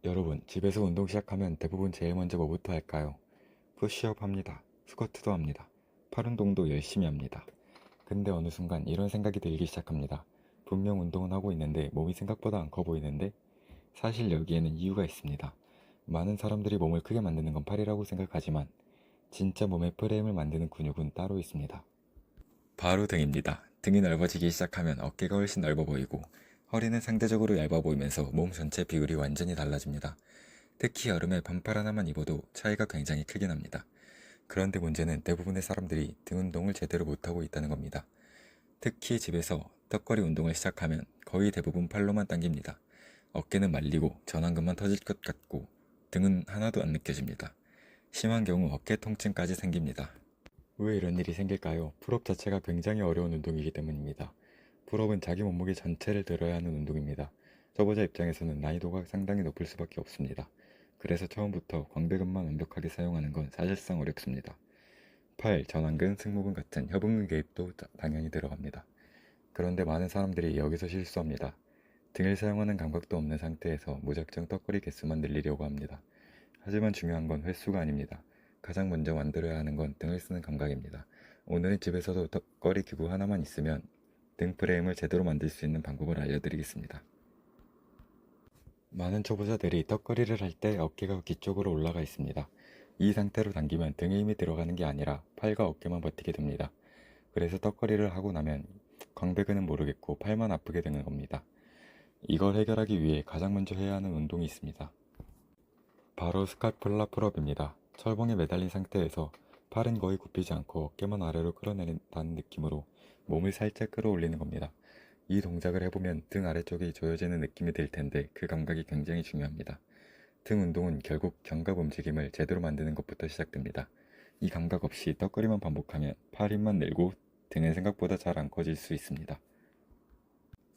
여러분, 집에서 운동 시작하면 대부분 제일 먼저 뭐부터 할까요? 푸시업 합니다. 스쿼트도 합니다. 팔 운동도 열심히 합니다. 근데 어느 순간 이런 생각이 들기 시작합니다. 분명 운동은 하고 있는데 몸이 생각보다 안 커 보이는데? 사실 여기에는 이유가 있습니다. 많은 사람들이 몸을 크게 만드는 건 팔이라고 생각하지만 진짜 몸의 프레임을 만드는 근육은 따로 있습니다. 바로 등입니다. 등이 넓어지기 시작하면 어깨가 훨씬 넓어 보이고 허리는 상대적으로 얇아 보이면서 몸 전체 비율이 완전히 달라집니다. 특히 여름에 반팔 하나만 입어도 차이가 굉장히 크게 납니다. 그런데 문제는 대부분의 사람들이 등 운동을 제대로 못하고 있다는 겁니다. 특히 집에서 턱걸이 운동을 시작하면 거의 대부분 팔로만 당깁니다. 어깨는 말리고 전완근만 터질 것 같고 등은 하나도 안 느껴집니다. 심한 경우 어깨 통증까지 생깁니다. 왜 이런 일이 생길까요? 풀업 자체가 굉장히 어려운 운동이기 때문입니다. 풀업은 자기 몸무게 전체를 들어야 하는 운동입니다. 초보자 입장에서는 난이도가 상당히 높을 수밖에 없습니다. 그래서 처음부터 광배근만 완벽하게 사용하는 건 사실상 어렵습니다. 팔, 전완근, 승모근 같은 협응근 개입도 당연히 들어갑니다. 그런데 많은 사람들이 여기서 실수합니다. 등을 사용하는 감각도 없는 상태에서 무작정 턱걸이 개수만 늘리려고 합니다. 하지만 중요한 건 횟수가 아닙니다. 가장 먼저 만들어야 하는 건 등을 쓰는 감각입니다. 오늘은 집에서도 턱걸이 기구 하나만 있으면 등 프레임을 제대로 만들 수 있는 방법을 알려드리겠습니다. 많은 초보자들이 턱걸이를 할 때 어깨가 귀 쪽으로 올라가 있습니다. 이 상태로 당기면 등에 힘이 들어가는 게 아니라 팔과 어깨만 버티게 됩니다. 그래서 턱걸이를 하고 나면 광배근은 모르겠고 팔만 아프게 되는 겁니다. 이걸 해결하기 위해 가장 먼저 해야 하는 운동이 있습니다. 바로 스카풀라 풀업입니다. 철봉에 매달린 상태에서 팔은 거의 굽히지 않고 어깨만 아래로 끌어내린다는 느낌으로 몸을 살짝 끌어올리는 겁니다. 이 동작을 해보면 등 아래쪽이 조여지는 느낌이 들 텐데 그 감각이 굉장히 중요합니다. 등 운동은 결국 견갑 움직임을 제대로 만드는 것부터 시작됩니다. 이 감각 없이 턱걸이만 반복하면 팔 힘만 늘고 등은 생각보다 잘 안 커질 수 있습니다.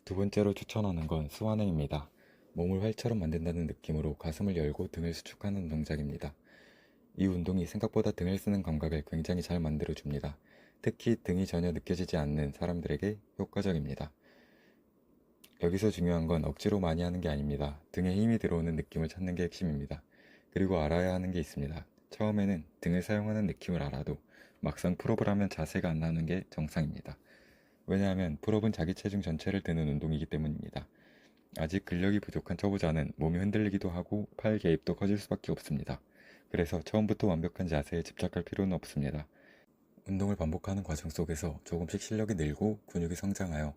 두 번째로 추천하는 건 스완행입니다. 몸을 활처럼 만든다는 느낌으로 가슴을 열고 등을 수축하는 동작입니다. 이 운동이 생각보다 등을 쓰는 감각을 굉장히 잘 만들어줍니다. 특히 등이 전혀 느껴지지 않는 사람들에게 효과적입니다. 여기서 중요한 건 억지로 많이 하는 게 아닙니다. 등에 힘이 들어오는 느낌을 찾는 게 핵심입니다. 그리고 알아야 하는 게 있습니다. 처음에는 등을 사용하는 느낌을 알아도 막상 풀업을 하면 자세가 안 나오는 게 정상입니다. 왜냐하면 풀업은 자기 체중 전체를 드는 운동이기 때문입니다. 아직 근력이 부족한 초보자는 몸이 흔들리기도 하고 팔 개입도 커질 수밖에 없습니다. 그래서 처음부터 완벽한 자세에 집착할 필요는 없습니다. 운동을 반복하는 과정 속에서 조금씩 실력이 늘고 근육이 성장하여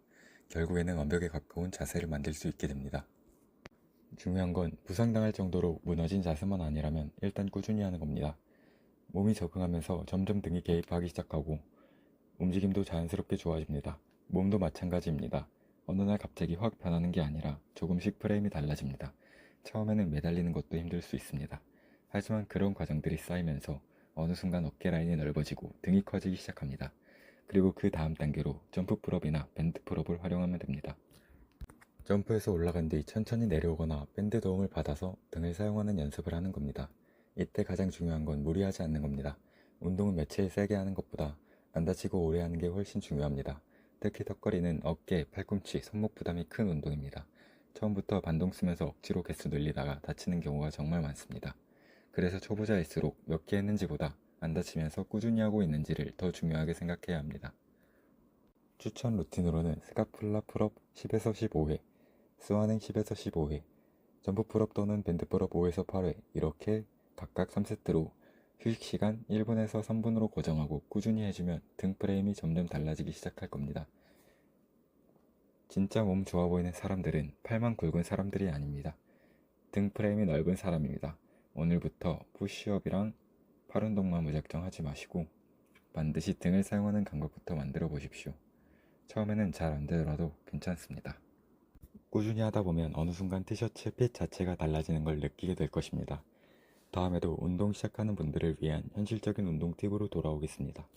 결국에는 완벽에 가까운 자세를 만들 수 있게 됩니다. 중요한 건 부상당할 정도로 무너진 자세만 아니라면 일단 꾸준히 하는 겁니다. 몸이 적응하면서 점점 등이 개입하기 시작하고 움직임도 자연스럽게 좋아집니다. 몸도 마찬가지입니다. 어느 날 갑자기 확 변하는 게 아니라 조금씩 프레임이 달라집니다. 처음에는 매달리는 것도 힘들 수 있습니다. 하지만 그런 과정들이 쌓이면서 어느 순간 어깨 라인이 넓어지고 등이 커지기 시작합니다. 그리고 그 다음 단계로 점프 풀업이나 밴드 풀업을 활용하면 됩니다. 점프해서 올라간 뒤 천천히 내려오거나 밴드 도움을 받아서 등을 사용하는 연습을 하는 겁니다. 이때 가장 중요한 건 무리하지 않는 겁니다. 운동은 며칠 세게 하는 것보다 안 다치고 오래 하는 게 훨씬 중요합니다. 특히 턱걸이는 어깨, 팔꿈치, 손목 부담이 큰 운동입니다. 처음부터 반동 쓰면서 억지로 개수 늘리다가 다치는 경우가 정말 많습니다. 그래서 초보자일수록 몇 개 했는지보다 안 다치면서 꾸준히 하고 있는지를 더 중요하게 생각해야 합니다. 추천 루틴으로는 스카풀라 풀업 10에서 15회, 스완행 10에서 15회, 점프 풀업 또는 밴드 풀업 5에서 8회 이렇게 각각 3세트로 휴식 시간 1분에서 3분으로 고정하고 꾸준히 해주면 등 프레임이 점점 달라지기 시작할 겁니다. 진짜 몸 좋아 보이는 사람들은 팔만 굵은 사람들이 아닙니다. 등 프레임이 넓은 사람입니다. 오늘부터 푸시업이랑 팔 운동만 무작정 하지 마시고 반드시 등을 사용하는 감각부터 만들어 보십시오. 처음에는 잘 안 되더라도 괜찮습니다. 꾸준히 하다 보면 어느 순간 티셔츠 핏 자체가 달라지는 걸 느끼게 될 것입니다. 다음에도 운동 시작하는 분들을 위한 현실적인 운동 팁으로 돌아오겠습니다.